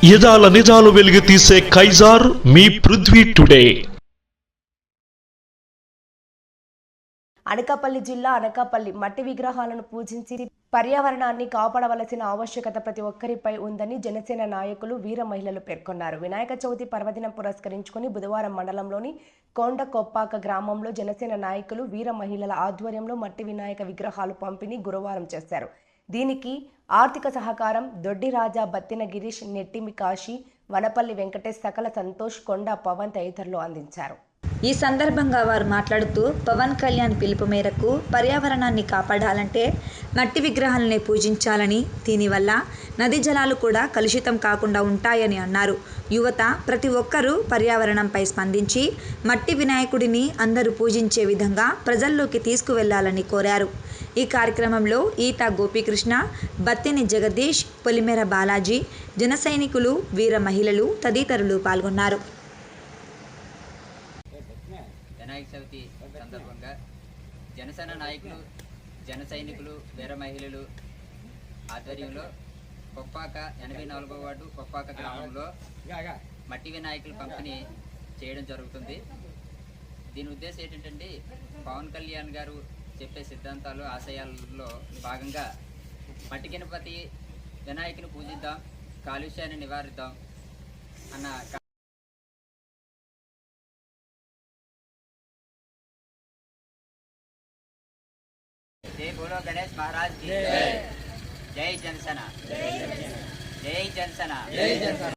యదాల నిజాలు వెలుగు తీసే కైజార్ మీ పృథ్వీ టుడే. అనకాపల్లి జిల్లా అనకాపల్లి మట్టి విగ్రహాలను పూజించి పర్యావరణాన్ని కాపాడవలసిన ఆవశ్యకత ప్రతి ఒక్కరిపై ఉందని జనసేన నాయకులు వీర మహిళలు పేర్కొన్నారు. వినాయక చవితి పర్వదినం పురస్కరించుకుని బుధవారం మండలంలోని కొండకొప్పాక గ్రామంలో జనసేన నాయకులు వీర మహిళల ఆధ్వర్యంలో మట్టి వినాయక విగ్రహాలు పంపిణీ గురువారం చేశారు. దీనికి ఆర్థిక సహకారం దొడ్డి రాజా, బత్తిన గిరీష్, నెట్టిమి కాశీ, వనపల్లి వెంకటేష్, సకల సంతోష్, కొండ పవన్ తదితరులు అందించారు. ఈ సందర్భంగా వారు మాట్లాడుతూ పవన్ కళ్యాణ్ పిలుపు మేరకు పర్యావరణాన్ని కాపాడాలంటే మట్టి విగ్రహాలనే పూజించాలని, దీనివల్ల నదీ జలాలు కూడా కలుషితం కాకుండా ఉంటాయని అన్నారు. యువత ప్రతి ఒక్కరూ పర్యావరణంపై స్పందించి మట్టి వినాయకుడిని అందరూ పూజించే విధంగా ప్రజల్లోకి తీసుకువెళ్లాలని కోరారు. ఈ కార్యక్రమంలో ఈట గోపీకృష్ణ, బత్తిని జగదీష్, పొలిమేర బాలాజీ, జన సైనికులు, వీర మహిళలు తదితరులు పాల్గొన్నారు. వినాయక చవితి సందర్భంగా జనసేన నాయకులు, జన సైనికులు, వీర మహిళలు ఆధ్వర్యంలో కొప్పాక 84వ వార్డు కొప్పాక గ్రామంలో మట్టి వినాయకులు పంపిణీ చేయడం జరుగుతుంది. దీని ఉద్దేశం ఏంటంటే పవన్ కళ్యాణ్ గారు చెప్పే సిద్ధాంతాలు, ఆశయాలలో భాగంగా మట్టి గణపతి వినాయకుని పూజిద్దాం, కాలుష్యాన్ని నివారిద్దాం అన్న जय बोलो गणेश महाराज की जय जनसेना, जय जनसेना, जय जनसेना।